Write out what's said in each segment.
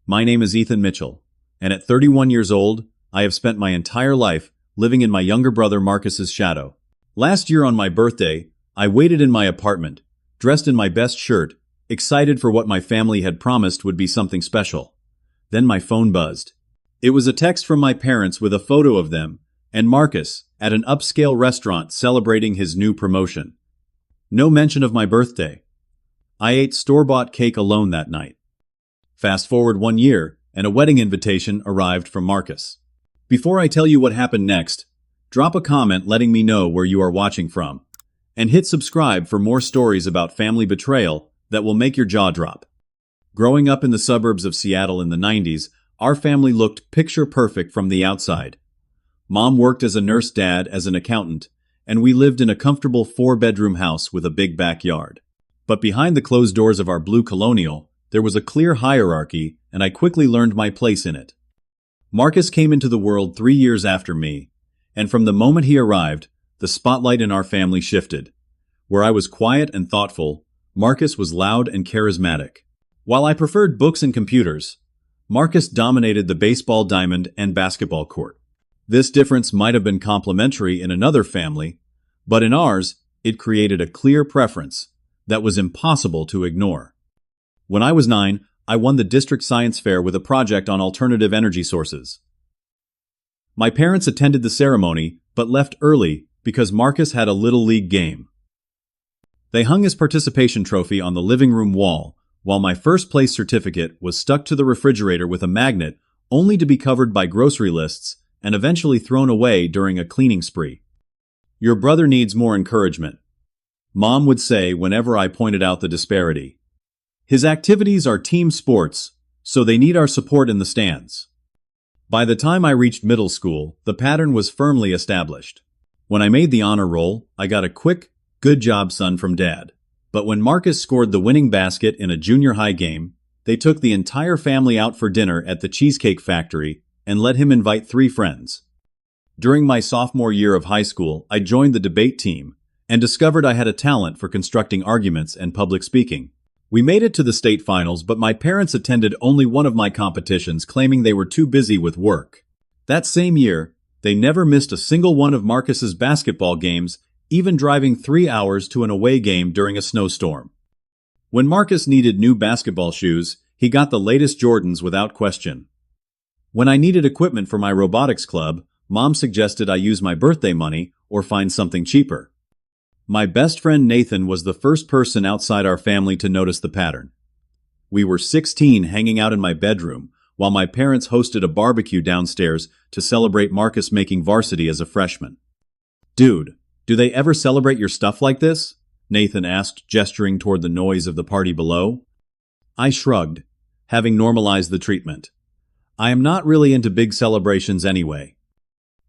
My name is Ethan Mitchell, and at 31 years old, I have spent my entire life living in my younger brother Marcus's shadow. Last year on my birthday, I waited in my apartment, dressed in my best shirt, excited for what my family had promised would be something special. Then my phone buzzed. It was a text from my parents with a photo of them and Marcus at an upscale restaurant celebrating his new promotion. No mention of my birthday. I ate store-bought cake alone that night. Fast forward 1 year, and a wedding invitation arrived from Marcus. Before I tell you what happened next, drop a comment letting me know where you are watching from, and hit subscribe for more stories about family betrayal that will make your jaw drop. Growing up in the suburbs of Seattle in the 90s, our family looked picture-perfect from the outside. Mom worked as a nurse, Dad as an accountant, and we lived in a comfortable 4-bedroom house with a big backyard. But behind the closed doors of our blue colonial, there was a clear hierarchy, and I quickly learned my place in it. Marcus came into the world 3 years after me, and from the moment he arrived, the spotlight in our family shifted. Where I was quiet and thoughtful, Marcus was loud and charismatic. While I preferred books and computers, Marcus dominated the baseball diamond and basketball court. This difference might have been complementary in another family, but in ours, it created a clear preference that was impossible to ignore. When I was 9, I won the district science fair with a project on alternative energy sources. My parents attended the ceremony, but left early because Marcus had a little league game. They hung his participation trophy on the living room wall, while my first place certificate was stuck to the refrigerator with a magnet, only to be covered by grocery lists and eventually thrown away during a cleaning spree. Your brother needs more encouragement, Mom would say whenever I pointed out the disparity. His activities are team sports, so they need our support in the stands. By the time I reached middle school, the pattern was firmly established. When I made the honor roll, I got a quick, "Good job, son," from Dad. But when Marcus scored the winning basket in a junior high game, they took the entire family out for dinner at the Cheesecake Factory and let him invite 3 friends. During my sophomore year of high school, I joined the debate team and discovered I had a talent for constructing arguments and public speaking. We made it to the state finals, but my parents attended only one of my competitions, claiming they were too busy with work. That same year, they never missed a single one of Marcus's basketball games, even driving 3 hours to an away game during a snowstorm. When Marcus needed new basketball shoes, he got the latest Jordans without question. When I needed equipment for my robotics club, Mom suggested I use my birthday money or find something cheaper. My best friend Nathan was the first person outside our family to notice the pattern. We were 16 hanging out in my bedroom, while my parents hosted a barbecue downstairs to celebrate Marcus making varsity as a freshman. "Dude, do they ever celebrate your stuff like this?" Nathan asked, gesturing toward the noise of the party below. I shrugged, having normalized the treatment. I am not really into big celebrations anyway.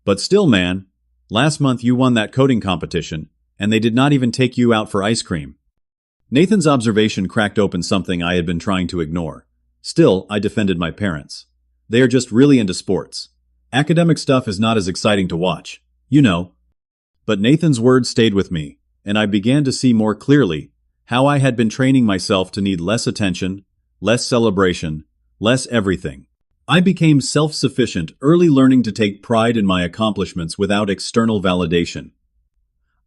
But still, man, last month you won that coding competition, and they did not even take you out for ice cream. Nathan's observation cracked open something I had been trying to ignore. Still, I defended my parents. They are just really into sports. Academic stuff is not as exciting to watch, you know. But Nathan's words stayed with me, and I began to see more clearly how I had been training myself to need less attention, less celebration, less everything. I became self-sufficient, early learning to take pride in my accomplishments without external validation.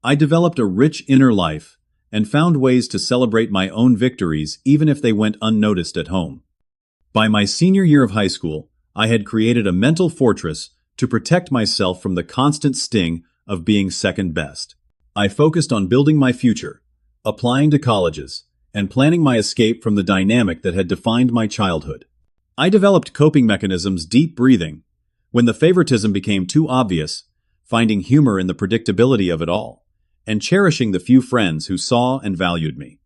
I developed a rich inner life and found ways to celebrate my own victories even if they went unnoticed at home. By my senior year of high school, I had created a mental fortress to protect myself from the constant sting of being second best. I focused on building my future, applying to colleges, and planning my escape from the dynamic that had defined my childhood. I developed coping mechanisms, deep breathing, when the favoritism became too obvious, finding humor in the predictability of it all, and cherishing the few friends who saw and valued me.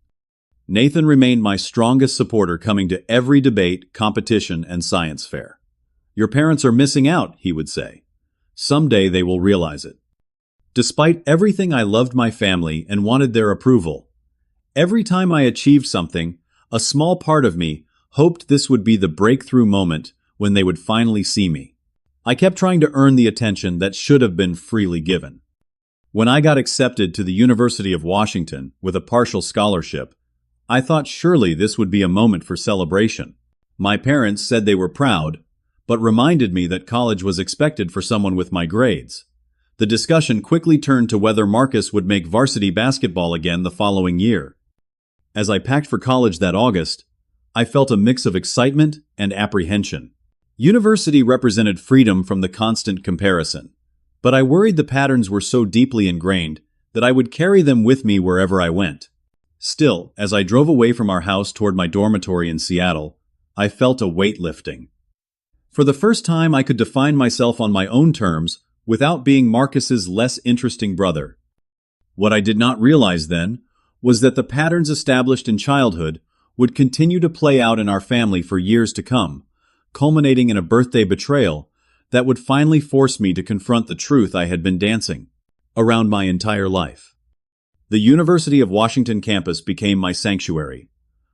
Nathan remained my strongest supporter, coming to every debate, competition, and science fair. "Your parents are missing out," he would say. "Someday they will realize it." Despite everything, I loved my family and wanted their approval. Every time I achieved something, a small part of me hoped this would be the breakthrough moment when they would finally see me. I kept trying to earn the attention that should have been freely given. When I got accepted to the University of Washington with a partial scholarship, I thought surely this would be a moment for celebration. My parents said they were proud, but reminded me that college was expected for someone with my grades. The discussion quickly turned to whether Marcus would make varsity basketball again the following year. As I packed for college that August, I felt a mix of excitement and apprehension. University represented freedom from the constant comparison, but I worried the patterns were so deeply ingrained that I would carry them with me wherever I went. Still, as I drove away from our house toward my dormitory in Seattle, I felt a weight lifting. For the first time, I could define myself on my own terms without being Marcus's less interesting brother. What I did not realize then was that the patterns established in childhood would continue to play out in our family for years to come, culminating in a birthday betrayal that would finally force me to confront the truth I had been dancing around my entire life. The University of Washington campus became my sanctuary.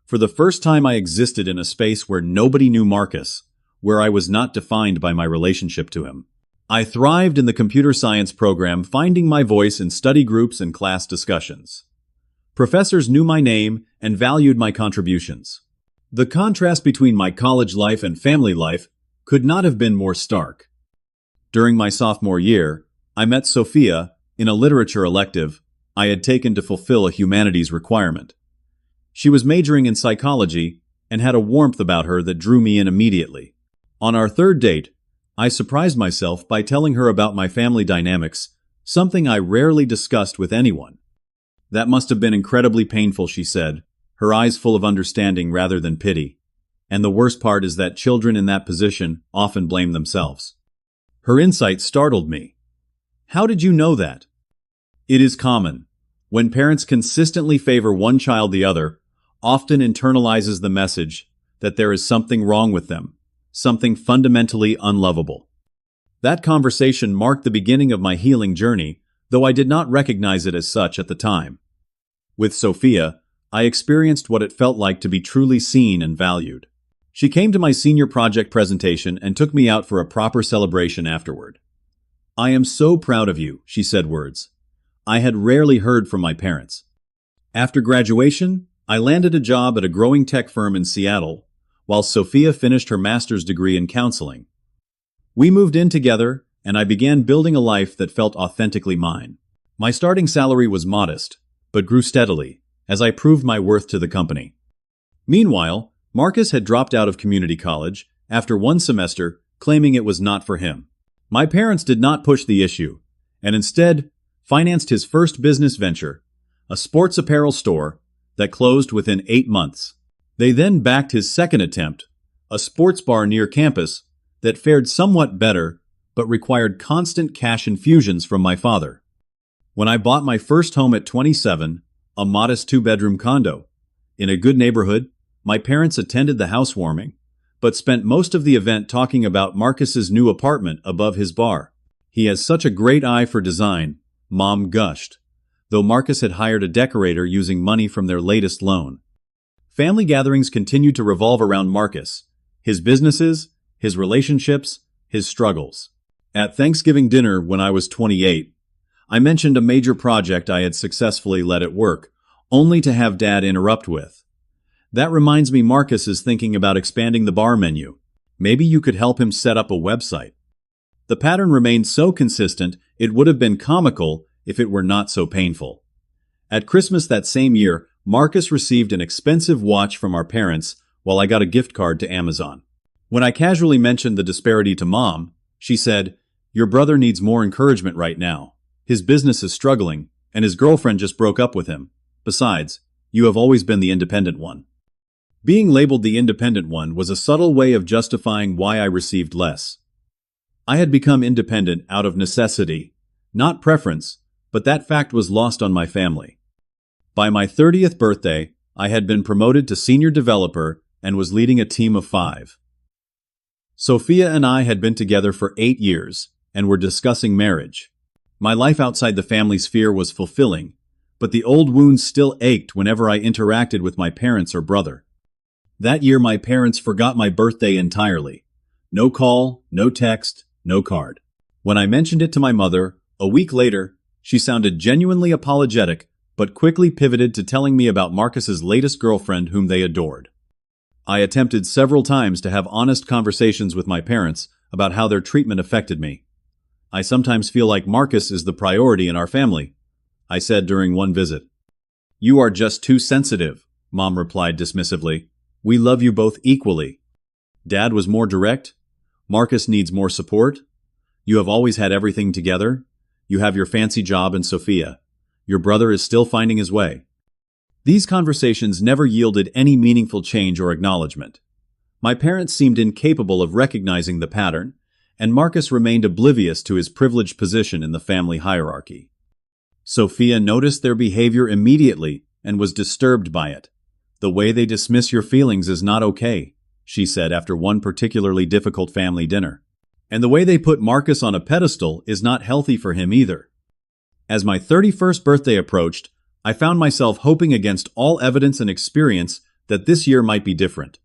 For the first time, I existed in a space where nobody knew Marcus, where I was not defined by my relationship to him. I thrived in the computer science program, finding my voice in study groups and class discussions. Professors knew my name and valued my contributions. The contrast between my college life and family life could not have been more stark. During my sophomore year, I met Sophia in a literature elective I had taken to fulfill a humanities requirement. She was majoring in psychology and had a warmth about her that drew me in immediately. On our third date, I surprised myself by telling her about my family dynamics, something I rarely discussed with anyone. "That must have been incredibly painful," she said, her eyes full of understanding rather than pity. "And the worst part is that children in that position often blame themselves." Her insight startled me. "How did you know that?" "It is common. When parents consistently favor one child the other, often internalizes the message that there is something wrong with them, something fundamentally unlovable." That conversation marked the beginning of my healing journey, though I did not recognize it as such at the time. With Sophia, I experienced what it felt like to be truly seen and valued. She came to my senior project presentation and took me out for a proper celebration afterward. "I am so proud of you," she said words I had rarely heard from my parents. After graduation, I landed a job at a growing tech firm in Seattle, while Sophia finished her master's degree in counseling. We moved in together, and I began building a life that felt authentically mine. My starting salary was modest, but grew steadily, as I proved my worth to the company. Meanwhile, Marcus had dropped out of community college after one semester, claiming it was not for him. My parents did not push the issue, and instead financed his first business venture, a sports apparel store that closed within 8 months. They then backed his second attempt, a sports bar near campus that fared somewhat better but required constant cash infusions from my father. When I bought my first home at 27, a modest 2-bedroom condo, in a good neighborhood, my parents attended the housewarming, but spent most of the event talking about Marcus's new apartment above his bar. "He has such a great eye for design," Mom gushed, though Marcus had hired a decorator using money from their latest loan. Family gatherings continued to revolve around Marcus, his businesses, his relationships, his struggles. At Thanksgiving dinner when I was 28, I mentioned a major project I had successfully led at work, only to have Dad interrupt with, "That reminds me Marcus is thinking about expanding the bar menu. Maybe you could help him set up a website." The pattern remained so consistent, it would have been comical if it were not so painful. At Christmas that same year, Marcus received an expensive watch from our parents, while I got a gift card to Amazon. When I casually mentioned the disparity to Mom, she said, "Your brother needs more encouragement right now. His business is struggling, and his girlfriend just broke up with him. Besides, you have always been the independent one." Being labeled the independent one was a subtle way of justifying why I received less. I had become independent out of necessity, not preference, but that fact was lost on my family. By my 30th birthday, I had been promoted to senior developer and was leading a team of 5. Sophia and I had been together for 8 years and were discussing marriage. My life outside the family sphere was fulfilling, but the old wounds still ached whenever I interacted with my parents or brother. That year, my parents forgot my birthday entirely. No call, no text, no card. When I mentioned it to my mother, a week later, she sounded genuinely apologetic, but quickly pivoted to telling me about Marcus's latest girlfriend whom they adored. I attempted several times to have honest conversations with my parents about how their treatment affected me. I sometimes feel like Marcus is the priority in our family, I said during one visit. You are just too sensitive, Mom replied dismissively. We love you both equally. Dad was more direct. Marcus needs more support. You have always had everything together. You have your fancy job in Sophia. Your brother is still finding his way. These conversations never yielded any meaningful change or acknowledgement. My parents seemed incapable of recognizing the pattern, and Marcus remained oblivious to his privileged position in the family hierarchy. Sophia noticed their behavior immediately and was disturbed by it. The way they dismiss your feelings is not okay, she said after one particularly difficult family dinner. And the way they put Marcus on a pedestal is not healthy for him either. As my 31st birthday approached, I found myself hoping against all evidence and experience that this year might be different.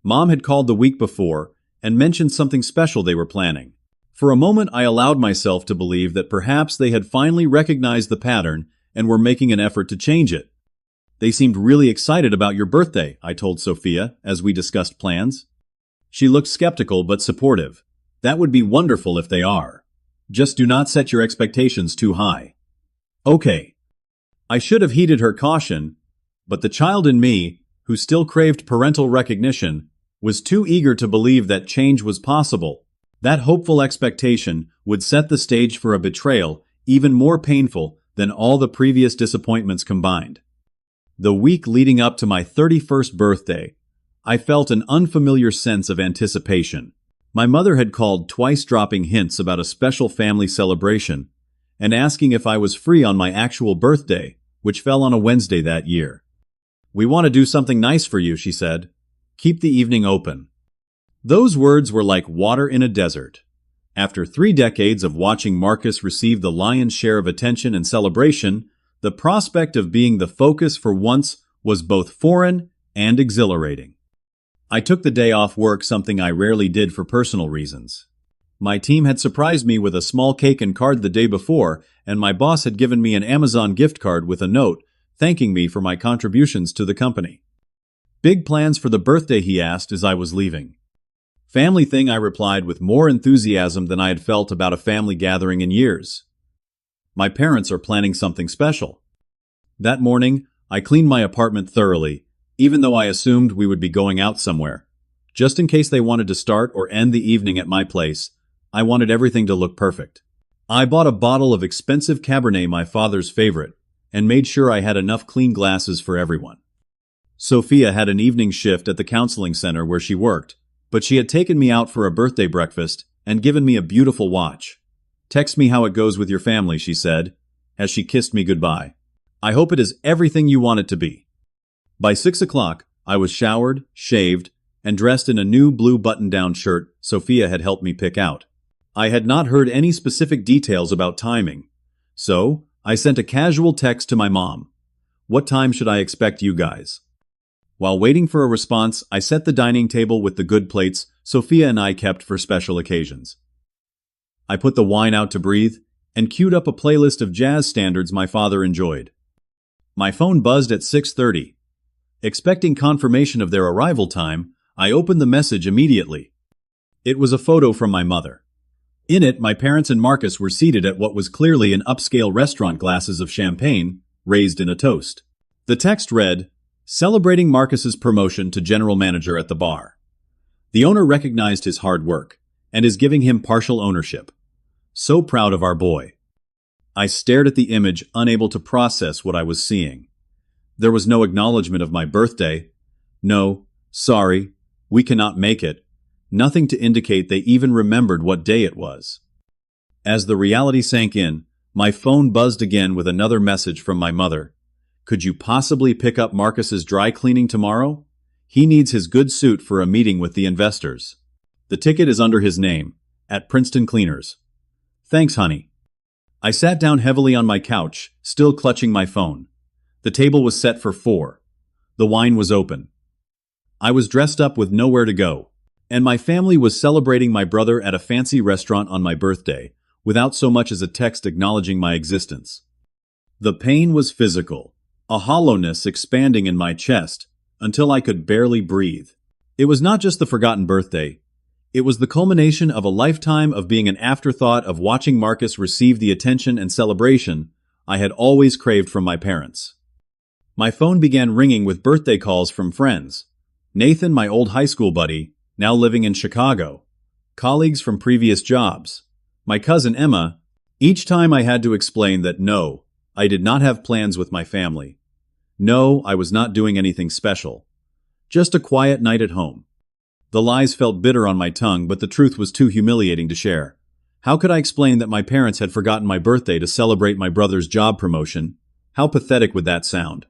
Mom had called the week before and mentioned something special they were planning. For a moment, I allowed myself to believe that perhaps they had finally recognized the pattern and were making an effort to change it. They seemed really excited about your birthday, I told Sophia as we discussed plans. She looked skeptical but supportive. That would be wonderful if they are. Just do not set your expectations too high. Okay. I should have heeded her caution, but the child in me, who still craved parental recognition, was too eager to believe that change was possible. That hopeful expectation would set the stage for a betrayal even more painful than all the previous disappointments combined. The week leading up to my 31st birthday, I felt an unfamiliar sense of anticipation. My mother had called twice, dropping hints about a special family celebration and asking if I was free on my actual birthday, which fell on a Wednesday that year. We want to do something nice for you, she said. Keep the evening open. Those words were like water in a desert. After 3 decades of watching Marcus receive the lion's share of attention and celebration, the prospect of being the focus for once was both foreign and exhilarating. I took the day off work, something I rarely did for personal reasons. My team had surprised me with a small cake and card the day before, and my boss had given me an Amazon gift card with a note thanking me for my contributions to the company. Big plans for the birthday, he asked as I was leaving. Family thing, I replied with more enthusiasm than I had felt about a family gathering in years. My parents are planning something special. That morning, I cleaned my apartment thoroughly, even though I assumed we would be going out somewhere. Just in case they wanted to start or end the evening at my place, I wanted everything to look perfect. I bought a bottle of expensive Cabernet, my father's favorite, and made sure I had enough clean glasses for everyone. Sophia had an evening shift at the counseling center where she worked, but she had taken me out for a birthday breakfast and given me a beautiful watch. Text me how it goes with your family, she said, as she kissed me goodbye. I hope it is everything you want it to be. By 6 o'clock, I was showered, shaved, and dressed in a new blue button-down shirt Sophia had helped me pick out. I had not heard any specific details about timing, so I sent a casual text to my mom. What time should I expect you guys? While waiting for a response, I set the dining table with the good plates Sophia and I kept for special occasions. I put the wine out to breathe and queued up a playlist of jazz standards my father enjoyed. My phone buzzed at 6:30. Expecting confirmation of their arrival time, I opened the message immediately. It was a photo from my mother. In it, my parents and Marcus were seated at what was clearly an upscale restaurant, glasses of champagne raised in a toast. The text read, "Celebrating Marcus's promotion to general manager at the bar. The owner recognized his hard work and is giving him partial ownership. So proud of our boy." I stared at the image, unable to process what I was seeing. There was no acknowledgement of my birthday. No, sorry, we cannot make it. Nothing to indicate they even remembered what day it was. As the reality sank in, my phone buzzed again with another message from my mother. Could you possibly pick up Marcus's dry cleaning tomorrow? He needs his good suit for a meeting with the investors. The ticket is under his name, at Princeton Cleaners. Thanks, honey. I sat down heavily on my couch, still clutching my phone. The table was set for 4. The wine was open. I was dressed up with nowhere to go, and my family was celebrating my brother at a fancy restaurant on my birthday, without so much as a text acknowledging my existence. The pain was physical, a hollowness expanding in my chest until I could barely breathe. It was not just the forgotten birthday. It was the culmination of a lifetime of being an afterthought of watching Marcus receive the attention and celebration I had always craved from my parents. My phone began ringing with birthday calls from friends. Nathan, my old high school buddy, now living in Chicago. Colleagues from previous jobs. My cousin Emma. Each time I had to explain that no, I did not have plans with my family. No, I was not doing anything special. Just a quiet night at home. The lies felt bitter on my tongue, but the truth was too humiliating to share. How could I explain that my parents had forgotten my birthday to celebrate my brother's job promotion? How pathetic would that sound?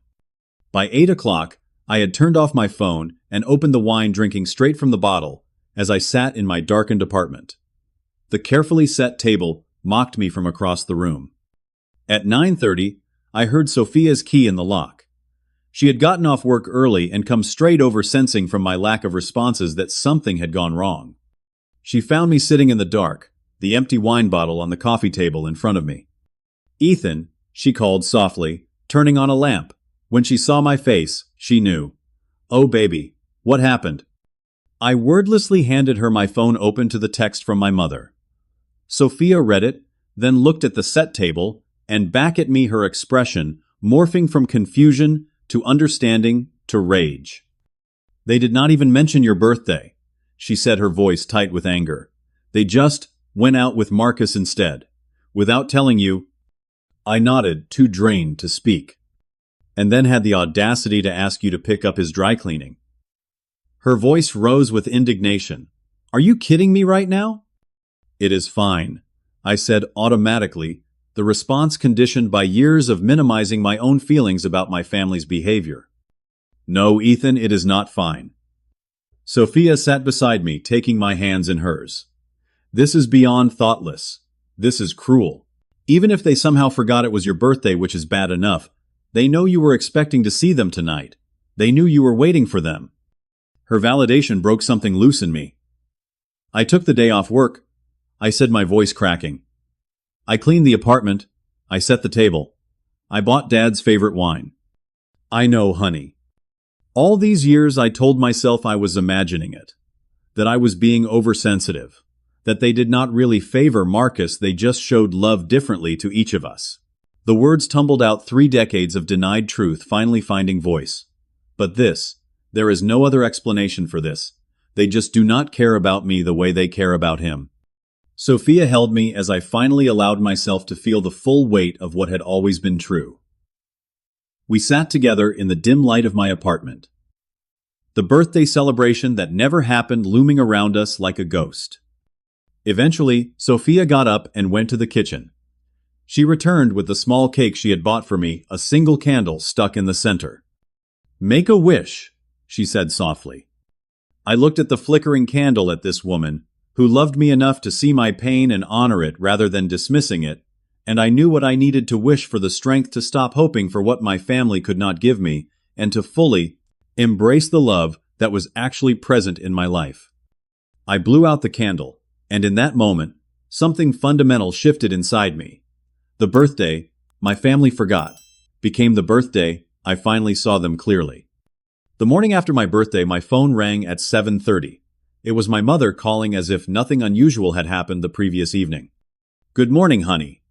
By 8 o'clock, I had turned off my phone and opened the wine drinking straight from the bottle as I sat in my darkened apartment. The carefully set table mocked me from across the room. At 9:30, I heard Sophia's key in the lock. She had gotten off work early and come straight over, sensing from my lack of responses that something had gone wrong. She found me sitting in the dark, the empty wine bottle on the coffee table in front of me. "Ethan," she called softly, turning on a lamp. When she saw my face, she knew. "Oh baby, what happened?" I wordlessly handed her my phone open to the text from my mother. Sophia read it, then looked at the set table, and back at me, her expression morphing from confusion to understanding to rage. "They did not even mention your birthday," she said, her voice tight with anger. "They just went out with Marcus instead, without telling you." I nodded, too drained to speak. "And then had the audacity to ask you to pick up his dry cleaning." Her voice rose with indignation. "Are you kidding me right now?" "It is fine," I said automatically, the response conditioned by years of minimizing my own feelings about my family's behavior. "No, Ethan, it is not fine." Sophia sat beside me, taking my hands in hers. "This is beyond thoughtless. This is cruel. Even if they somehow forgot it was your birthday, which is bad enough, they know you were expecting to see them tonight. They knew you were waiting for them." Her validation broke something loose in me. "I took the day off work," I said, my voice cracking. "I cleaned the apartment. I set the table. I bought Dad's favorite wine." "I know, honey." All these years I told myself I was imagining it, that I was being oversensitive, that they did not really favor Marcus, they just showed love differently to each of us. The words tumbled out, 3 decades of denied truth finally finding voice. But there is no other explanation for this. They just do not care about me the way they care about him. Sophia held me as I finally allowed myself to feel the full weight of what had always been true. We sat together in the dim light of my apartment. The birthday celebration that never happened looming around us like a ghost. Eventually, Sophia got up and went to the kitchen. She returned with the small cake she had bought for me, a single candle stuck in the center. "Make a wish," she said softly. I looked at the flickering candle, at this woman, who loved me enough to see my pain and honor it rather than dismissing it, and I knew what I needed to wish for: the strength to stop hoping for what my family could not give me, and to fully embrace the love that was actually present in my life. I blew out the candle, and in that moment, something fundamental shifted inside me. The birthday my family forgot became the birthday I finally saw them clearly. The morning after my birthday, my phone rang at 7:30. It was my mother calling, as if nothing unusual had happened the previous evening. "Good morning, honey.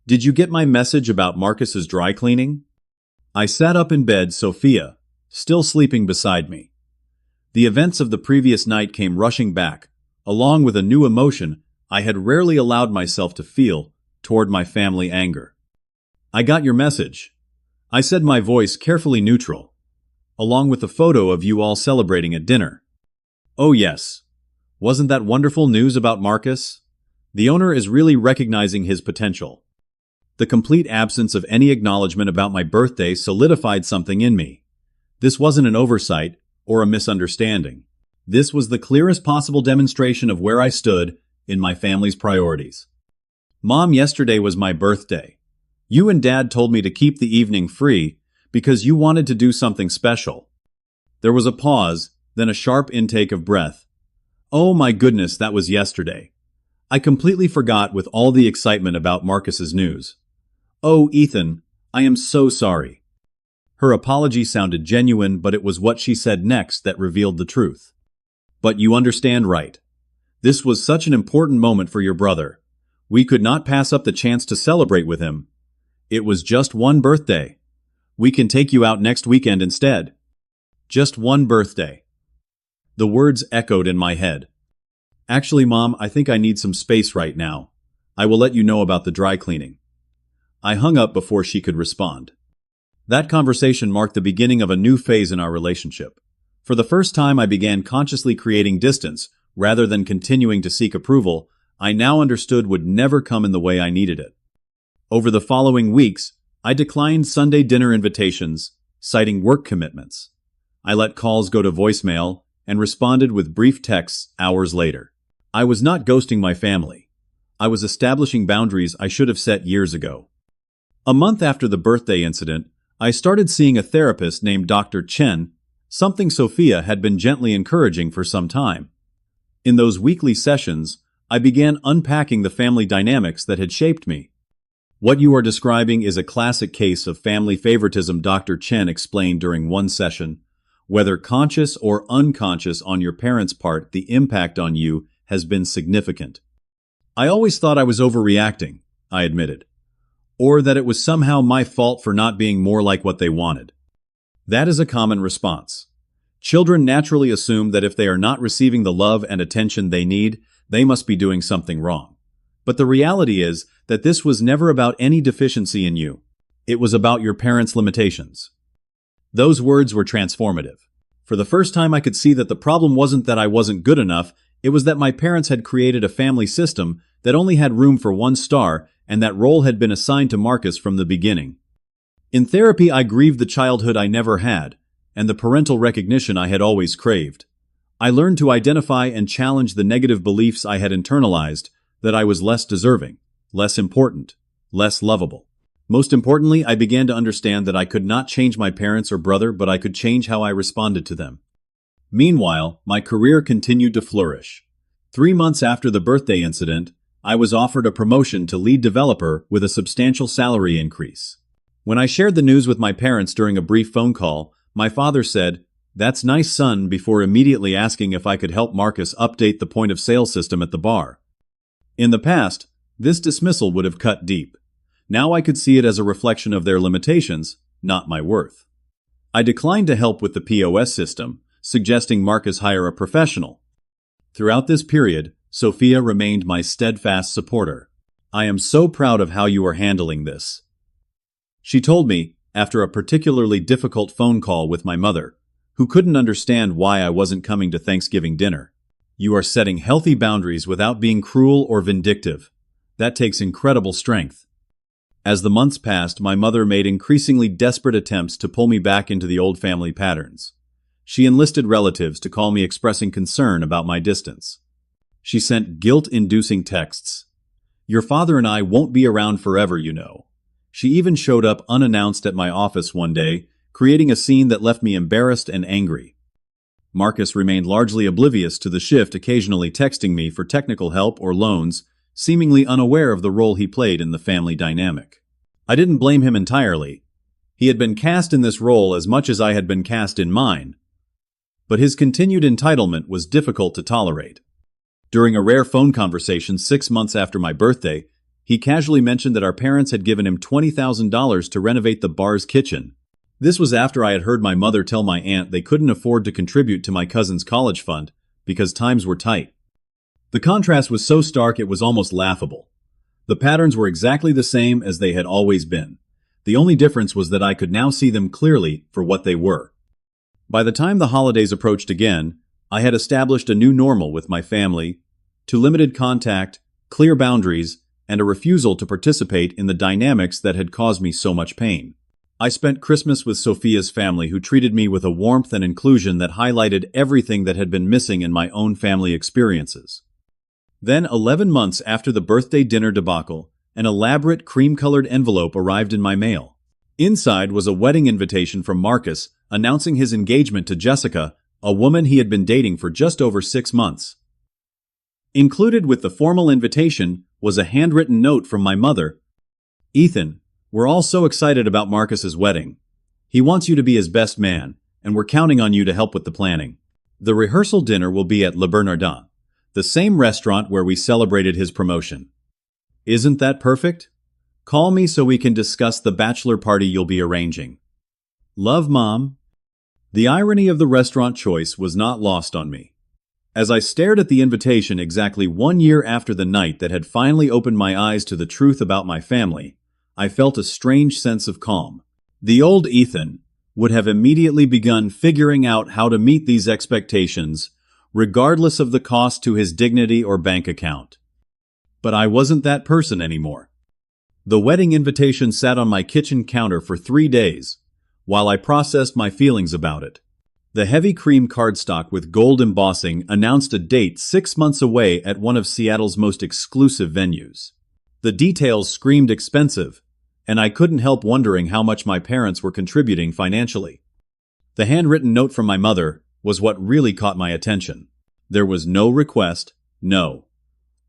Did you get my message about Marcus's dry cleaning?" I sat up in bed, Sophia still sleeping beside me. The events of the previous night came rushing back, along with a new emotion I had rarely allowed myself to feel toward my family: anger. "I got your message," I said, my voice carefully neutral, "along with the photo of you all celebrating at dinner." "Oh yes. Wasn't that wonderful news about Marcus? The owner is really recognizing his potential." The complete absence of any acknowledgement about my birthday solidified something in me. This wasn't an oversight or a misunderstanding. This was the clearest possible demonstration of where I stood in my family's priorities. "Mom, yesterday was my birthday. You and Dad told me to keep the evening free because you wanted to do something special." There was a pause, then a sharp intake of breath. Oh my goodness, that was yesterday. I completely forgot with all the excitement about Marcus's news. "Oh, Ethan, I am so sorry." Her apology sounded genuine, but it was what she said next that revealed the truth. But you understand, right? This was such an important moment for your brother. We could not pass up the chance to celebrate with him. It was just one birthday. We can take you out next weekend instead. Just one birthday. The words echoed in my head. Actually, Mom, I think I need some space right now. I will let you know about the dry cleaning. I hung up before she could respond. That conversation marked the beginning of a new phase in our relationship. For the first time, I began consciously creating distance, rather than continuing to seek approval I now understood would never come in the way I needed it. Over the following weeks, I declined Sunday dinner invitations, citing work commitments. I let calls go to voicemail and responded with brief texts hours later. I was not ghosting my family. I was establishing boundaries I should have set years ago. A month after the birthday incident, I started seeing a therapist named Dr. Chen, something Sophia had been gently encouraging for some time. In those weekly sessions, I began unpacking the family dynamics that had shaped me. What you are describing is a classic case of family favoritism, Dr. Chen explained during one session. Whether conscious or unconscious on your parents' part, the impact on you has been significant. I always thought I was overreacting, I admitted, or that it was somehow my fault for not being more like what they wanted. That is a common response. Children naturally assume that if they are not receiving the love and attention they need, they must be doing something wrong. But the reality is that this was never about any deficiency in you. It was about your parents' limitations. Those words were transformative. For the first time, I could see that the problem wasn't that I wasn't good enough, it was that my parents had created a family system that only had room for one star, and that role had been assigned to Marcus from the beginning. In therapy, I grieved the childhood I never had, and the parental recognition I had always craved. I learned to identify and challenge the negative beliefs I had internalized, that I was less deserving, less important, less lovable. Most importantly, I began to understand that I could not change my parents or brother, but I could change how I responded to them. Meanwhile, my career continued to flourish. 3 months after the birthday incident, I was offered a promotion to lead developer with a substantial salary increase. When I shared the news with my parents during a brief phone call, my father said, "That's nice, son," before immediately asking if I could help Marcus update the point-of-sale system at the bar. In the past, this dismissal would have cut deep. Now I could see it as a reflection of their limitations, not my worth. I declined to help with the POS system, suggesting Marcus hire a professional. Throughout this period, Sophia remained my steadfast supporter. "I am so proud of how you are handling this," she told me after a particularly difficult phone call with my mother, who couldn't understand why I wasn't coming to Thanksgiving dinner. "You are setting healthy boundaries without being cruel or vindictive. That takes incredible strength." As the months passed, my mother made increasingly desperate attempts to pull me back into the old family patterns. She enlisted relatives to call me, expressing concern about my distance. She sent guilt-inducing texts. "Your father and I won't be around forever, you know." She even showed up unannounced at my office one day, creating a scene that left me embarrassed and angry. Marcus remained largely oblivious to the shift, occasionally texting me for technical help or loans, seemingly unaware of the role he played in the family dynamic. I didn't blame him entirely. He had been cast in this role as much as I had been cast in mine. But his continued entitlement was difficult to tolerate. During a rare phone conversation 6 months after my birthday, he casually mentioned that our parents had given him $20,000 to renovate the bar's kitchen. This was after I had heard my mother tell my aunt they couldn't afford to contribute to my cousin's college fund because times were tight. The contrast was so stark it was almost laughable. The patterns were exactly the same as they had always been. The only difference was that I could now see them clearly for what they were. By the time the holidays approached again, I had established a new normal with my family, to limited contact, clear boundaries, and a refusal to participate in the dynamics that had caused me so much pain. I spent Christmas with Sophia's family, who treated me with a warmth and inclusion that highlighted everything that had been missing in my own family experiences. Then, 11 months after the birthday dinner debacle, an elaborate cream-colored envelope arrived in my mail. Inside was a wedding invitation from Marcus, announcing his engagement to Jessica, a woman he had been dating for just over 6 months. Included with the formal invitation was a handwritten note from my mother. "Ethan, we're all so excited about Marcus's wedding. He wants you to be his best man, and we're counting on you to help with the planning." The rehearsal dinner will be at Le Bernardin, the same restaurant where we celebrated his promotion. Isn't that perfect? Call me so we can discuss the bachelor party you'll be arranging. Love, Mom. The irony of the restaurant choice was not lost on me. As I stared at the invitation exactly 1 year after the night that had finally opened my eyes to the truth about my family, I felt a strange sense of calm. The old Ethan would have immediately begun figuring out how to meet these expectations, regardless of the cost to his dignity or bank account. But I wasn't that person anymore. The wedding invitation sat on my kitchen counter for 3 days, while I processed my feelings about it. The heavy cream cardstock with gold embossing announced a date 6 months away at one of Seattle's most exclusive venues. The details screamed expensive, and I couldn't help wondering how much my parents were contributing financially. The handwritten note from my mother was what really caught my attention. There was no request, no.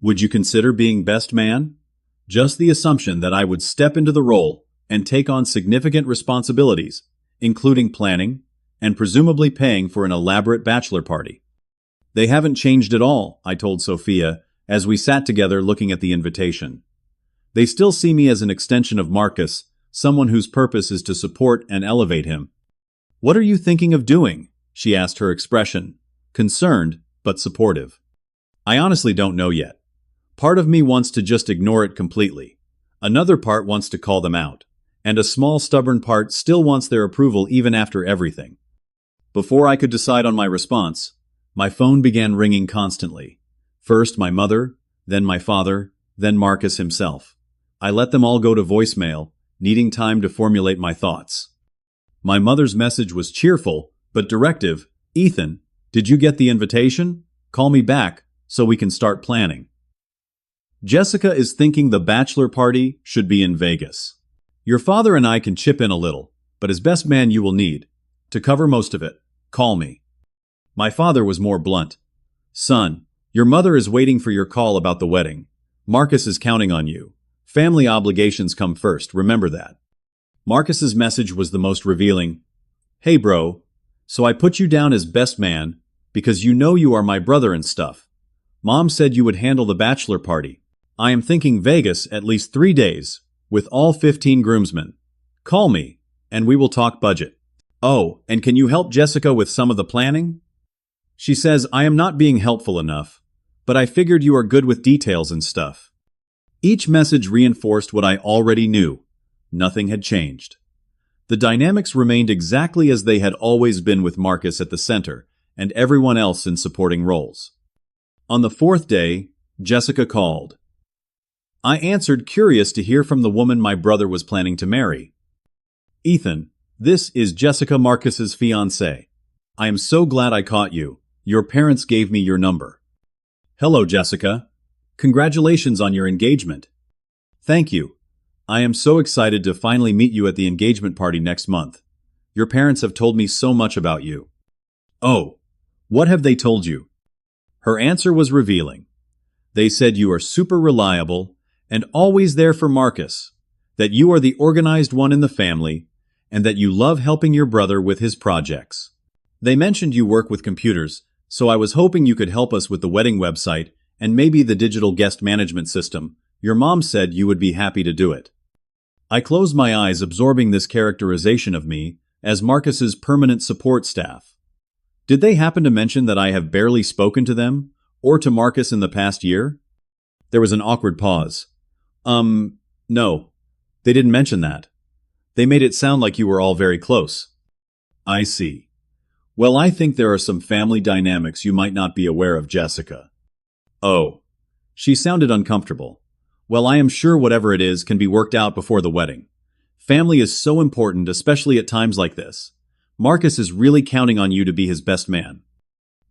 Would you consider being best man? Just the assumption that I would step into the role and take on significant responsibilities, including planning and presumably paying for an elaborate bachelor party. They haven't changed at all, I told Sophia, as we sat together looking at the invitation. They still see me as an extension of Marcus, someone whose purpose is to support and elevate him. What are you thinking of doing? She asked, her expression concerned but supportive. I honestly don't know yet. Part of me wants to just ignore it completely. Another part wants to call them out. And a small stubborn part still wants their approval even after everything. Before I could decide on my response, my phone began ringing constantly. First my mother, then my father, then Marcus himself. I let them all go to voicemail, needing time to formulate my thoughts. My mother's message was cheerful, but directive. Ethan, did you get the invitation? Call me back so we can start planning. Jessica is thinking the bachelor party should be in Vegas. Your father and I can chip in a little, but as best man you will need, to cover most of it, call me. My father was more blunt. Son, your mother is waiting for your call about the wedding. Marcus is counting on you. Family obligations come first, remember that. Marcus's message was the most revealing. Hey bro, so I put you down as best man because you know you are my brother and stuff. Mom said you would handle the bachelor party. I am thinking Vegas at least 3 days, with all 15 groomsmen. Call me, and we will talk budget. Oh, and can you help Jessica with some of the planning? She says I am not being helpful enough, but I figured you are good with details and stuff. Each message reinforced what I already knew. Nothing had changed. The dynamics remained exactly as they had always been, with Marcus at the center and everyone else in supporting roles. On the 4th day, Jessica called. I answered, curious to hear from the woman my brother was planning to marry. Ethan, this is Jessica, Marcus's fiancée. I am so glad I caught you. Your parents gave me your number. Hello, Jessica. Congratulations on your engagement. Thank you. I am so excited to finally meet you at the engagement party next month. Your parents have told me so much about you. Oh, what have they told you? Her answer was revealing. They said you are super reliable and always there for Marcus, that you are the organized one in the family, and that you love helping your brother with his projects. They mentioned you work with computers, so I was hoping you could help us with the wedding website and maybe the digital guest management system. Your mom said you would be happy to do it. I closed my eyes, absorbing this characterization of me as Marcus's permanent support staff. Did they happen to mention that I have barely spoken to them or to Marcus in the past year? There was an awkward pause. No. They didn't mention that. They made it sound like you were all very close. I see. Well, I think there are some family dynamics you might not be aware of, Jessica. Oh. She sounded uncomfortable. Well, I am sure whatever it is can be worked out before the wedding. Family is so important, especially at times like this. Marcus is really counting on you to be his best man.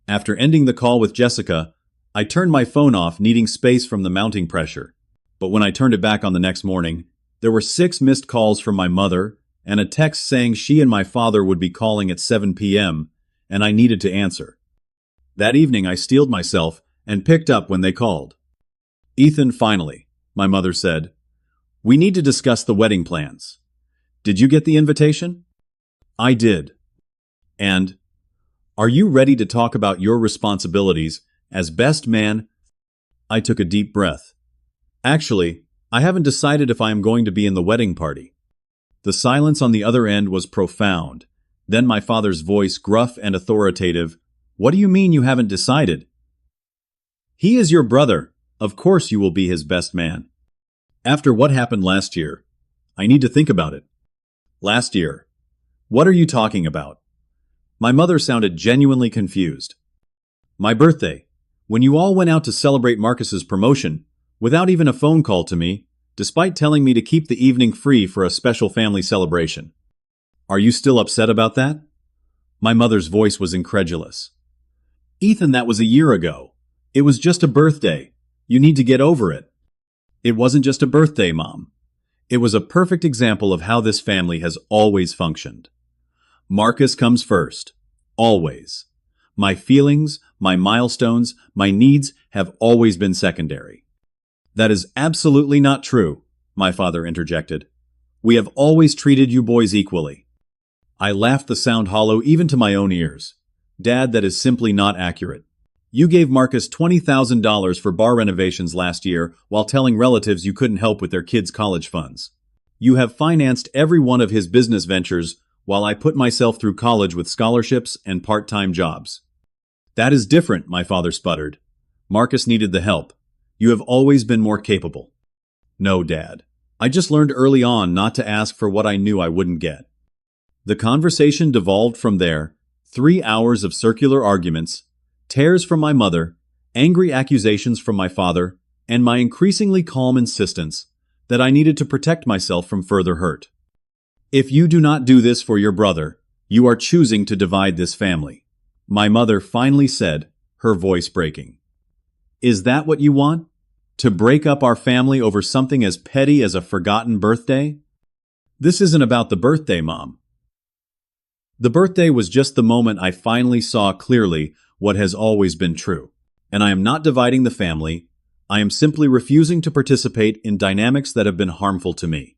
After ending the call with Jessica, I turned my phone off, needing space from the mounting pressure. But when I turned it back on the next morning, there were 6 missed calls from my mother and a text saying she and my father would be calling at 7 p.m., and I needed to answer. That evening I steeled myself and picked up when they called. Ethan, finally, my mother said, we need to discuss the wedding plans. Did you get the invitation? I did. And, Are you ready to talk about your responsibilities as best man? I took a deep breath. Actually, I haven't decided if I am going to be in the wedding party. The silence on the other end was profound. Then my father's voice, gruff and authoritative. What do you mean you haven't decided? He is your brother. Of course you will be his best man. After what happened last year, I need to think about it. Last year? What are you talking about? My mother sounded genuinely confused. My birthday, when you all went out to celebrate Marcus's promotion, without even a phone call to me, despite telling me to keep the evening free for a special family celebration. Are you still upset about that? My mother's voice was incredulous. Ethan, that was a year ago. It was just a birthday. You need to get over it. It wasn't just a birthday, Mom. It was a perfect example of how this family has always functioned. Marcus comes first. Always. My feelings, my milestones, my needs have always been secondary. That is absolutely not true, my father interjected. We have always treated you boys equally. I laughed, the sound hollow even to my own ears. Dad, that is simply not accurate. You gave Marcus $20,000 for bar renovations last year while telling relatives you couldn't help with their kids' college funds. You have financed every one of his business ventures while I put myself through college with scholarships and part-time jobs. That is different, my father sputtered. Marcus needed the help. You have always been more capable. No, Dad. I just learned early on not to ask for what I knew I wouldn't get. The conversation devolved from there, 3 hours of circular arguments, tears from my mother, angry accusations from my father, and my increasingly calm insistence that I needed to protect myself from further hurt. If you do not do this for your brother, you are choosing to divide this family, my mother finally said, her voice breaking. Is that what you want? To break up our family over something as petty as a forgotten birthday? This isn't about the birthday, Mom. The birthday was just the moment I finally saw clearly what has always been true. And I am not dividing the family. I am simply refusing to participate in dynamics that have been harmful to me.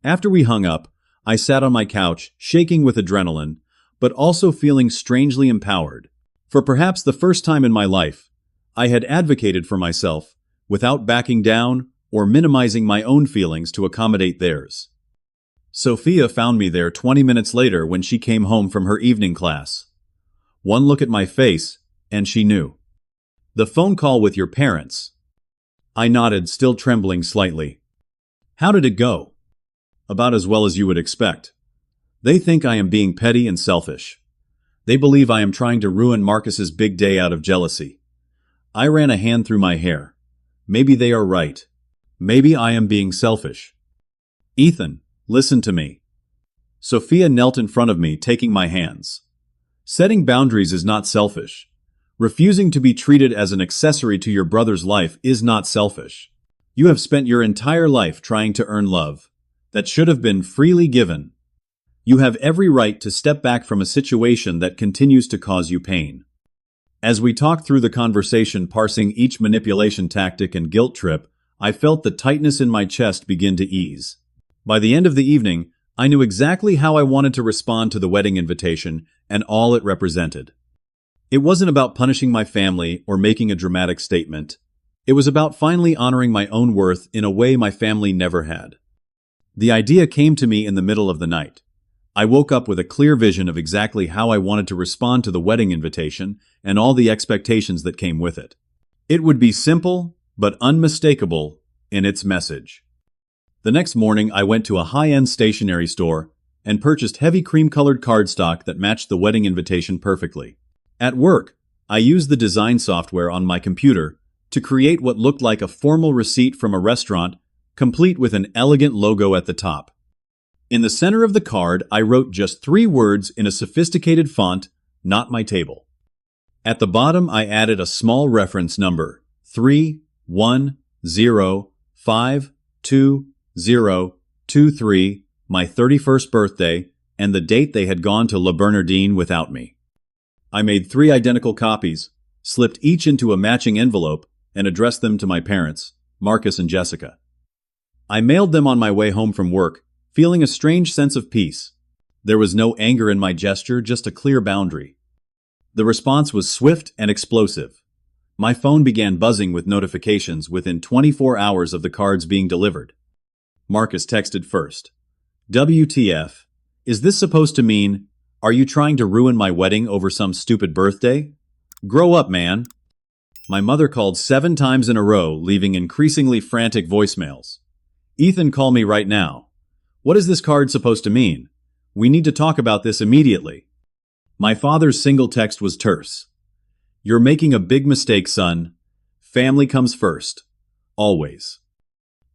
After we hung up, I sat on my couch, shaking with adrenaline, but also feeling strangely empowered. For perhaps the first time in my life, I had advocated for myself without backing down or minimizing my own feelings to accommodate theirs. Sophia found me there 20 minutes later when she came home from her evening class. One look at my face, and she knew. The phone call with your parents. I nodded, still trembling slightly. How did it go? About as well as you would expect. They think I am being petty and selfish. They believe I am trying to ruin Marcus's big day out of jealousy. I ran a hand through my hair. Maybe they are right. Maybe I am being selfish. Ethan, listen to me. Sophia knelt in front of me, taking my hands. Setting boundaries is not selfish. Refusing to be treated as an accessory to your brother's life is not selfish. You have spent your entire life trying to earn love that should have been freely given. You have every right to step back from a situation that continues to cause you pain. As we talked through the conversation, parsing each manipulation tactic and guilt trip, I felt the tightness in my chest begin to ease. By the end of the evening, I knew exactly how I wanted to respond to the wedding invitation and all it represented. It wasn't about punishing my family or making a dramatic statement. It was about finally honoring my own worth in a way my family never had. The idea came to me in the middle of the night. I woke up with a clear vision of exactly how I wanted to respond to the wedding invitation and all the expectations that came with it. It would be simple, but unmistakable in its message. The next morning, I went to a high-end stationery store and purchased heavy cream-colored cardstock that matched the wedding invitation perfectly. At work, I used the design software on my computer to create what looked like a formal receipt from a restaurant, complete with an elegant logo at the top. In the center of the card, I wrote just 3 words in a sophisticated font, "Not my table." At the bottom, I added a small reference number, 310522023, my 31st birthday, and the date they had gone to La Bernardine without me. I made 3 identical copies, slipped each into a matching envelope, and addressed them to my parents, Marcus and Jessica. I mailed them on my way home from work, feeling a strange sense of peace. There was no anger in my gesture, just a clear boundary. The response was swift and explosive. My phone began buzzing with notifications within 24 hours of the cards being delivered. Marcus texted first. WTF? Is this supposed to mean, are you trying to ruin my wedding over some stupid birthday? Grow up, man. My mother called 7 times in a row, leaving increasingly frantic voicemails. Ethan, call me right now. What is this card supposed to mean? We need to talk about this immediately. My father's single text was terse. You're making a big mistake, son. Family comes first. Always.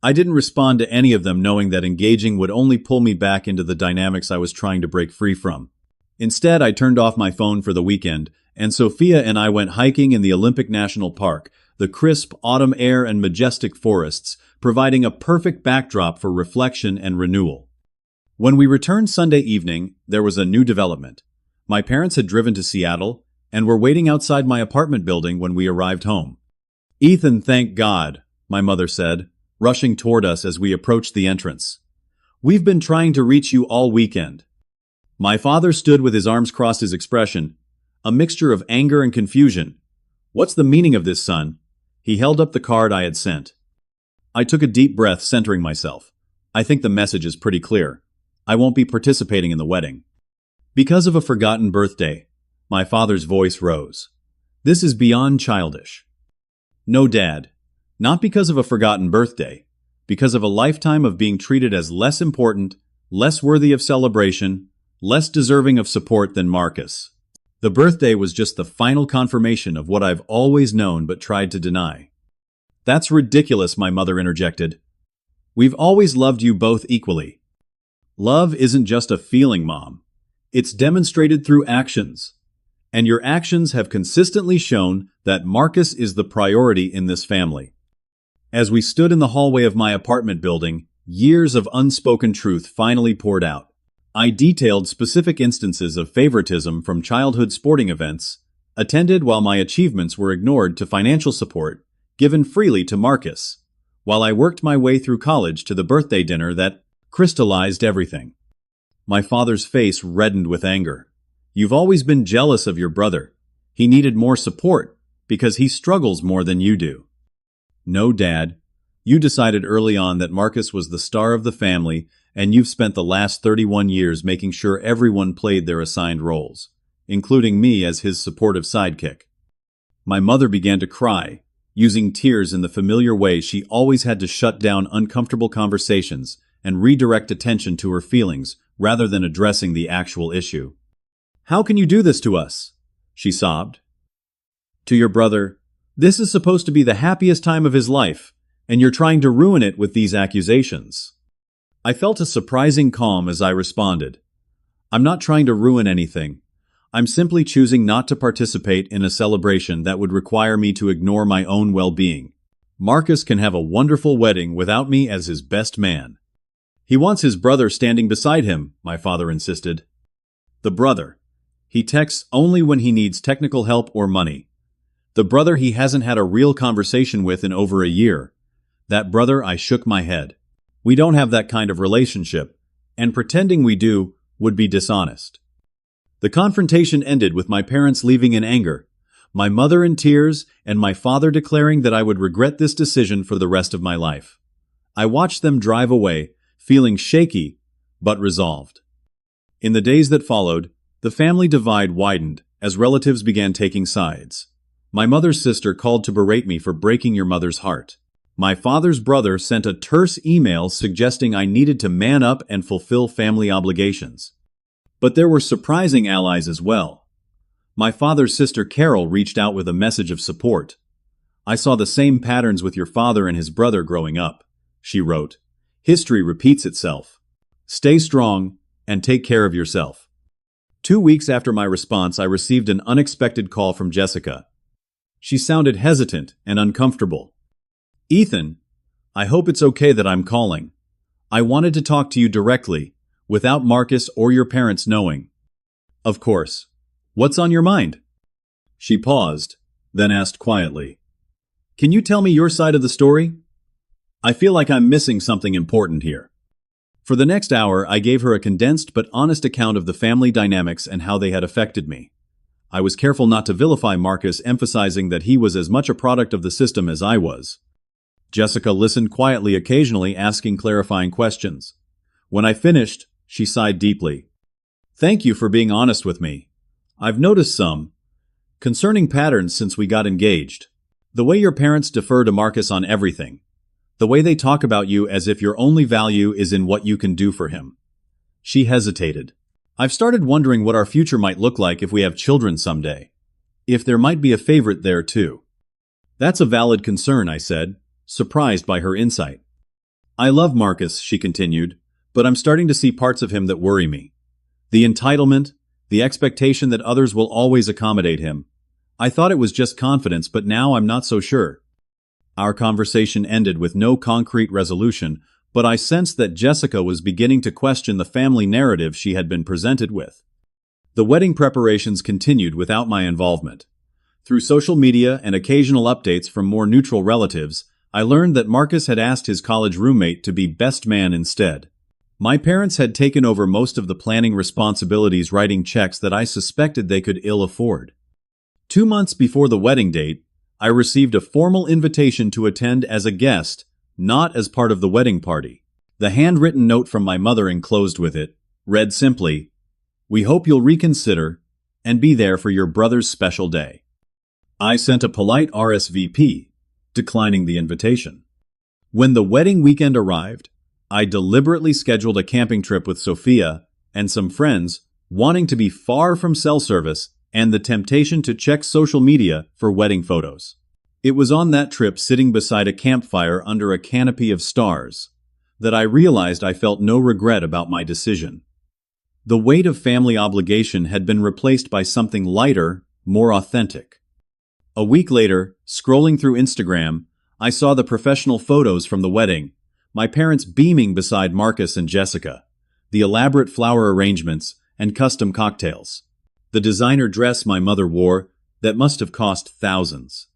I didn't respond to any of them, knowing that engaging would only pull me back into the dynamics I was trying to break free from. Instead, I turned off my phone for the weekend, and Sophia and I went hiking in the Olympic National Park, the crisp autumn air and majestic forests, providing a perfect backdrop for reflection and renewal. When we returned Sunday evening, there was a new development. My parents had driven to Seattle and were waiting outside my apartment building when we arrived home. Ethan, thank God, my mother said, rushing toward us as we approached the entrance. We've been trying to reach you all weekend. My father stood with his arms crossed, his expression a mixture of anger and confusion. What's the meaning of this, son? He held up the card I had sent. I took a deep breath, centering myself. I think the message is pretty clear. I won't be participating in the wedding. Because of a forgotten birthday, my father's voice rose. This is beyond childish. No, Dad. Not because of a forgotten birthday. Because of a lifetime of being treated as less important, less worthy of celebration, less deserving of support than Marcus. The birthday was just the final confirmation of what I've always known but tried to deny. That's ridiculous, my mother interjected. We've always loved you both equally. Love isn't just a feeling, Mom. It's demonstrated through actions. And your actions have consistently shown that Marcus is the priority in this family. As we stood in the hallway of my apartment building, years of unspoken truth finally poured out. I detailed specific instances of favoritism from childhood sporting events, attended while my achievements were ignored, to financial support given freely to Marcus, while I worked my way through college to the birthday dinner that crystallized everything. My father's face reddened with anger. You've always been jealous of your brother. He needed more support because he struggles more than you do. No, Dad. You decided early on that Marcus was the star of the family, and you've spent the last 31 years making sure everyone played their assigned roles, including me as his supportive sidekick. My mother began to cry, using tears in the familiar way she always had to shut down uncomfortable conversations and redirect attention to her feelings rather than addressing the actual issue. How can you do this to us? She sobbed. To your brother, this is supposed to be the happiest time of his life, and you're trying to ruin it with these accusations. I felt a surprising calm as I responded. I'm not trying to ruin anything. I'm simply choosing not to participate in a celebration that would require me to ignore my own well-being. Marcus can have a wonderful wedding without me as his best man. He wants his brother standing beside him, my father insisted. The brother. He texts only when he needs technical help or money. The brother he hasn't had a real conversation with in over a year. That brother, I shook my head. We don't have that kind of relationship, and pretending we do would be dishonest. The confrontation ended with my parents leaving in anger, my mother in tears, and my father declaring that I would regret this decision for the rest of my life. I watched them drive away, feeling shaky, but resolved. In the days that followed, the family divide widened as relatives began taking sides. My mother's sister called to berate me for breaking your mother's heart. My father's brother sent a terse email suggesting I needed to man up and fulfill family obligations. But there were surprising allies as well. My father's sister Carol reached out with a message of support. I saw the same patterns with your father and his brother growing up, she wrote. History repeats itself. Stay strong and take care of yourself. 2 weeks after my response, I received an unexpected call from Jessica. She sounded hesitant and uncomfortable. Ethan, I hope it's okay that I'm calling. I wanted to talk to you directly, without Marcus or your parents knowing. Of course. What's on your mind? She paused, then asked quietly. Can you tell me your side of the story? I feel like I'm missing something important here. For the next hour, I gave her a condensed but honest account of the family dynamics and how they had affected me. I was careful not to vilify Marcus, emphasizing that he was as much a product of the system as I was. Jessica listened quietly, occasionally asking clarifying questions. When I finished, she sighed deeply. "Thank you for being honest with me. I've noticed some concerning patterns since we got engaged. The way your parents defer to Marcus on everything. The way they talk about you as if your only value is in what you can do for him." She hesitated. "I've started wondering what our future might look like if we have children someday. If there might be a favorite there too." "That's a valid concern," I said, surprised by her insight. "I love Marcus," she continued, "but I'm starting to see parts of him that worry me. The entitlement, the expectation that others will always accommodate him. I thought it was just confidence, but now I'm not so sure." Our conversation ended with no concrete resolution, but I sensed that Jessica was beginning to question the family narrative she had been presented with. The wedding preparations continued without my involvement. Through social media and occasional updates from more neutral relatives, I learned that Marcus had asked his college roommate to be best man instead. My parents had taken over most of the planning responsibilities, writing checks that I suspected they could ill afford. 2 months before the wedding date, I received a formal invitation to attend as a guest, not as part of the wedding party. The handwritten note from my mother enclosed with it read simply, "We hope you'll reconsider and be there for your brother's special day." I sent a polite RSVP, declining the invitation. When the wedding weekend arrived, I deliberately scheduled a camping trip with Sophia and some friends, wanting to be far from cell service and the temptation to check social media for wedding photos. It was on that trip, sitting beside a campfire under a canopy of stars, that I realized I felt no regret about my decision. The weight of family obligation had been replaced by something lighter, more authentic. A week later, scrolling through Instagram, I saw the professional photos from the wedding, my parents beaming beside Marcus and Jessica, the elaborate flower arrangements and custom cocktails, the designer dress my mother wore that must have cost thousands.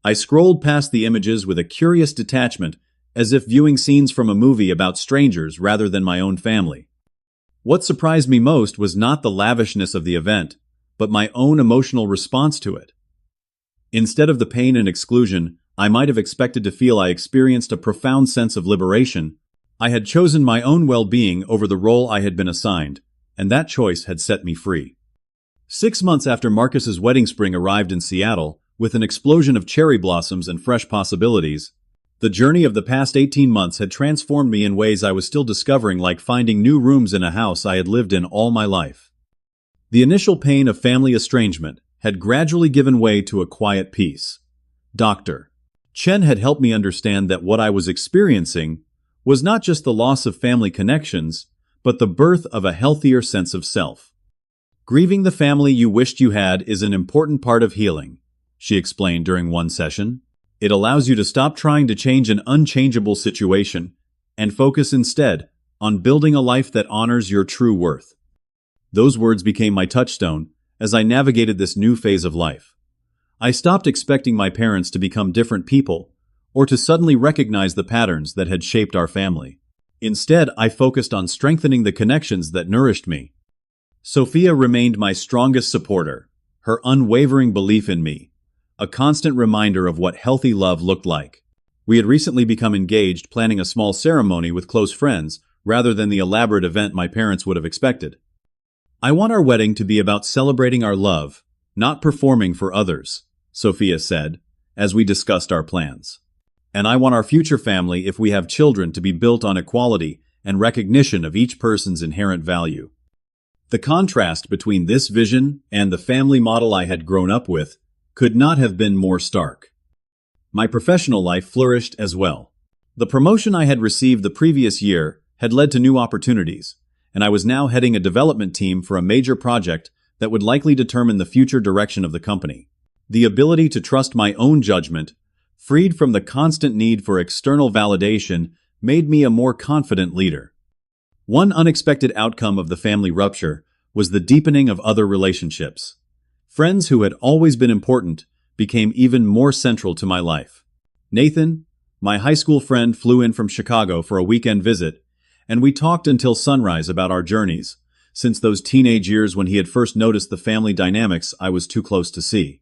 I scrolled past the images with a curious detachment, as if viewing scenes from a movie about strangers rather than my own family. What surprised me most was not the lavishness of the event, but my own emotional response to it. Instead of the pain and exclusion I might have expected to feel, I experienced a profound sense of liberation. I had chosen my own well-being over the role I had been assigned, and that choice had set me free. 6 months after Marcus's wedding, spring arrived in Seattle, with an explosion of cherry blossoms and fresh possibilities. The journey of the past 18 months had transformed me in ways I was still discovering, like finding new rooms in a house I had lived in all my life. The initial pain of family estrangement had gradually given way to a quiet peace. Dr. Chen had helped me understand that what I was experiencing was not just the loss of family connections, but the birth of a healthier sense of self. "Grieving the family you wished you had is an important part of healing," she explained during one session. "It allows you to stop trying to change an unchangeable situation and focus instead on building a life that honors your true worth." Those words became my touchstone as I navigated this new phase of life. I stopped expecting my parents to become different people or to suddenly recognize the patterns that had shaped our family. Instead, I focused on strengthening the connections that nourished me. Sophia remained my strongest supporter, her unwavering belief in me, a constant reminder of what healthy love looked like. We had recently become engaged, planning a small ceremony with close friends rather than the elaborate event my parents would have expected. "I want our wedding to be about celebrating our love, not performing for others," Sophia said, as we discussed our plans. "And I want our future family, if we have children, to be built on equality and recognition of each person's inherent value." The contrast between this vision and the family model I had grown up with could not have been more stark. My professional life flourished as well. The promotion I had received the previous year had led to new opportunities, and I was now heading a development team for a major project that would likely determine the future direction of the company. The ability to trust my own judgment, freed from the constant need for external validation, made me a more confident leader. One unexpected outcome of the family rupture was the deepening of other relationships. Friends who had always been important became even more central to my life. Nathan, my high school friend, flew in from Chicago for a weekend visit, and we talked until sunrise about our journeys, since those teenage years when he had first noticed the family dynamics I was too close to see.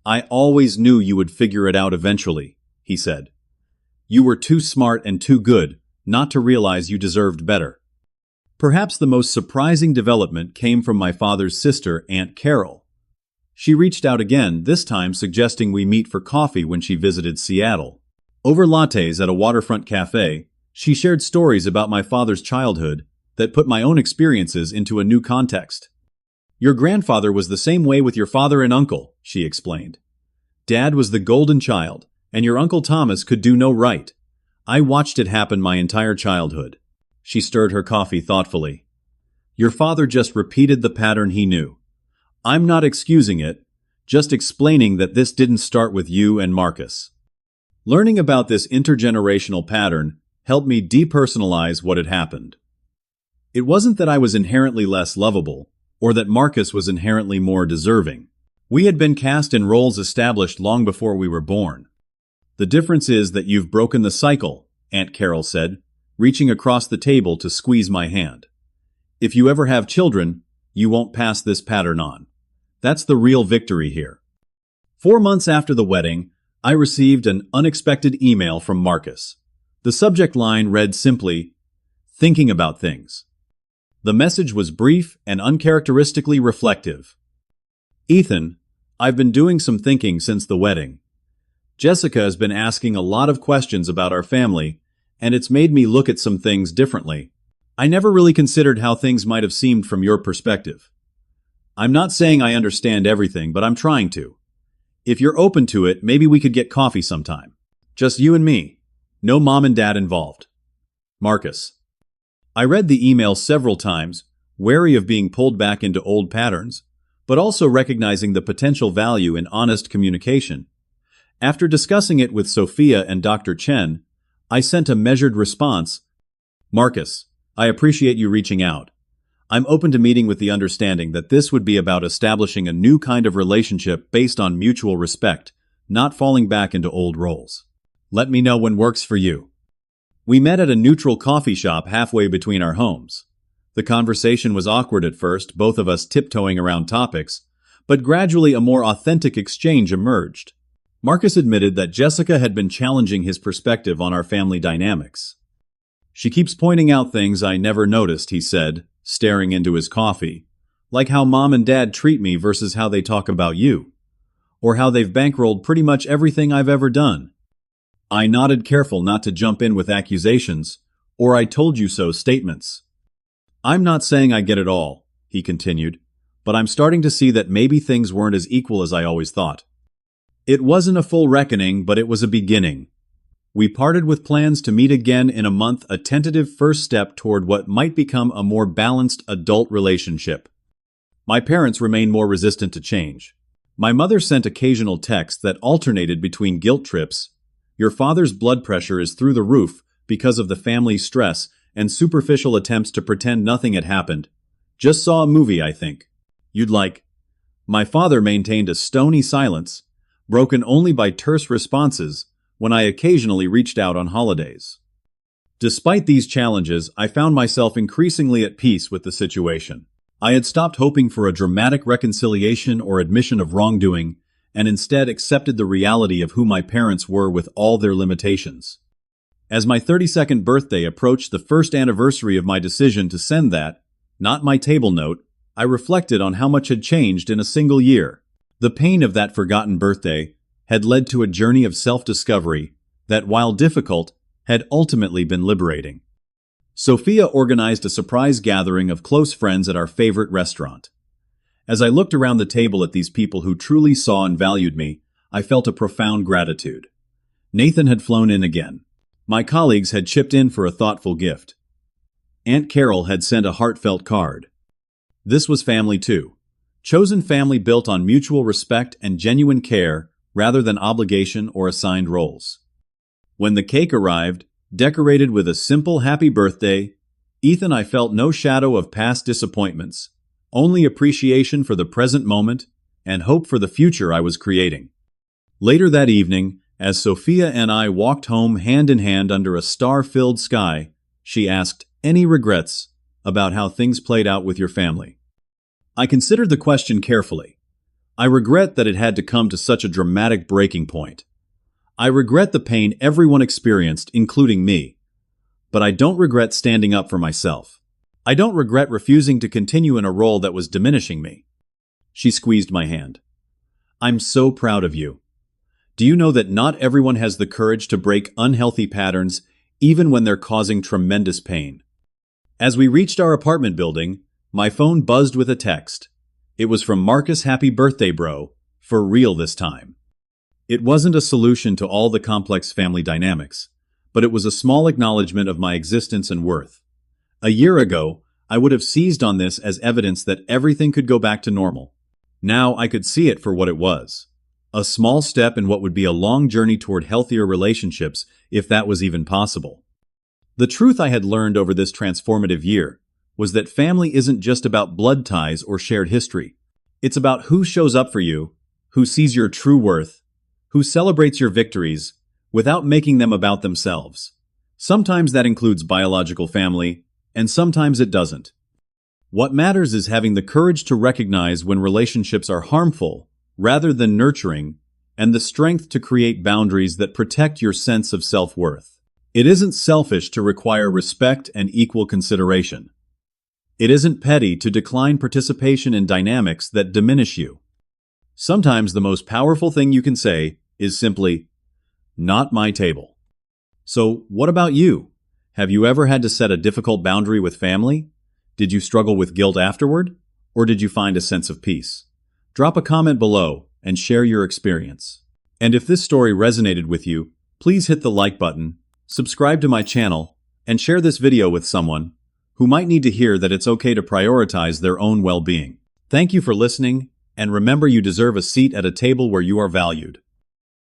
"I always knew you would figure it out eventually," he said. "You were too smart and too good not to realize you deserved better." Perhaps the most surprising development came from my father's sister, Aunt Carol. She reached out again, this time suggesting we meet for coffee when she visited Seattle. Over lattes at a waterfront cafe, she shared stories about my father's childhood that put my own experiences into a new context. "Your grandfather was the same way with your father and uncle," she explained. "Dad was the golden child, and your Uncle Thomas could do no right. I watched it happen my entire childhood." She stirred her coffee thoughtfully. "Your father just repeated the pattern he knew. I'm not excusing it, just explaining that this didn't start with you and Marcus." Learning about this intergenerational pattern helped me depersonalize what had happened. It wasn't that I was inherently less lovable, or that Marcus was inherently more deserving. We had been cast in roles established long before we were born. "The difference is that you've broken the cycle," Aunt Carol said, reaching across the table to squeeze my hand. "If you ever have children, you won't pass this pattern on. That's the real victory here." 4 months after the wedding, I received an unexpected email from Marcus. The subject line read simply, "Thinking about things." The message was brief and uncharacteristically reflective. "Ethan, I've been doing some thinking since the wedding. Jessica has been asking a lot of questions about our family, and it's made me look at some things differently. I never really considered how things might have seemed from your perspective. I'm not saying I understand everything, but I'm trying to. If you're open to it, maybe we could get coffee sometime. Just you and me. No mom and dad involved. Marcus." I read the email several times, wary of being pulled back into old patterns, but also recognizing the potential value in honest communication. After discussing it with Sophia and Dr. Chen, I sent a measured response. "Marcus, I appreciate you reaching out. I'm open to meeting with the understanding that this would be about establishing a new kind of relationship based on mutual respect, not falling back into old roles. Let me know when works for you." We met at a neutral coffee shop halfway between our homes. The conversation was awkward at first, both of us tiptoeing around topics, but gradually a more authentic exchange emerged. Marcus admitted that Jessica had been challenging his perspective on our family dynamics. "She keeps pointing out things I never noticed," he said, staring into his coffee, "like how mom and dad treat me versus how they talk about you, or how they've bankrolled pretty much everything I've ever done." I nodded, careful not to jump in with accusations, or "I told you so" statements. "I'm not saying I get it all," he continued, "but I'm starting to see that maybe things weren't as equal as I always thought." It wasn't a full reckoning, but it was a beginning. We parted with plans to meet again in a month, a tentative first step toward what might become a more balanced adult relationship. My parents remained more resistant to change. My mother sent occasional texts that alternated between guilt trips, "Your father's blood pressure is through the roof because of the family stress," and superficial attempts to pretend nothing had happened. "Just saw a movie, I think. You'd like." My father maintained a stony silence, broken only by terse responses when I occasionally reached out on holidays. Despite these challenges, I found myself increasingly at peace with the situation. I had stopped hoping for a dramatic reconciliation or admission of wrongdoing, and instead accepted the reality of who my parents were with all their limitations. As my 32nd birthday approached, the first anniversary of my decision to send that, not my table note, I reflected on how much had changed in a single year. The pain of that forgotten birthday had led to a journey of self-discovery that, while difficult, had ultimately been liberating. Sophia organized a surprise gathering of close friends at our favorite restaurant. As I looked around the table at these people who truly saw and valued me, I felt a profound gratitude. Nathan had flown in again. My colleagues had chipped in for a thoughtful gift. Aunt Carol had sent a heartfelt card. This was family too. Chosen family built on mutual respect and genuine care rather than obligation or assigned roles. When the cake arrived, decorated with a simple happy birthday, Ethan, I felt no shadow of past disappointments, only appreciation for the present moment and hope for the future I was creating. Later that evening, as Sophia and I walked home hand in hand under a star-filled sky, she asked, "Any regrets?" about how things played out with your family. I considered the question carefully. I regret that it had to come to such a dramatic breaking point. I regret the pain everyone experienced, including me. But I don't regret standing up for myself. I don't regret refusing to continue in a role that was diminishing me. She squeezed my hand. I'm so proud of you. Do you know that not everyone has the courage to break unhealthy patterns, even when they're causing tremendous pain? As we reached our apartment building, my phone buzzed with a text. It was from Marcus. Happy birthday, bro. For real this time. It wasn't a solution to all the complex family dynamics, but it was a small acknowledgement of my existence and worth. A year ago, I would have seized on this as evidence that everything could go back to normal. Now I could see it for what it was. A small step in what would be a long journey toward healthier relationships, if that was even possible. The truth I had learned over this transformative year was that family isn't just about blood ties or shared history. It's about who shows up for you, who sees your true worth, who celebrates your victories without making them about themselves. Sometimes that includes biological family, and sometimes it doesn't. What matters is having the courage to recognize when relationships are harmful rather than nurturing, and the strength to create boundaries that protect your sense of self-worth. It isn't selfish to require respect and equal consideration. It isn't petty to decline participation in dynamics that diminish you. Sometimes the most powerful thing you can say is simply, "Not my table." So, what about you? Have you ever had to set a difficult boundary with family? Did you struggle with guilt afterward? Or did you find a sense of peace? Drop a comment below and share your experience. And if this story resonated with you, please hit the like button, subscribe to my channel, and share this video with someone who might need to hear that it's okay to prioritize their own well-being. Thank you for listening, and remember, you deserve a seat at a table where you are valued.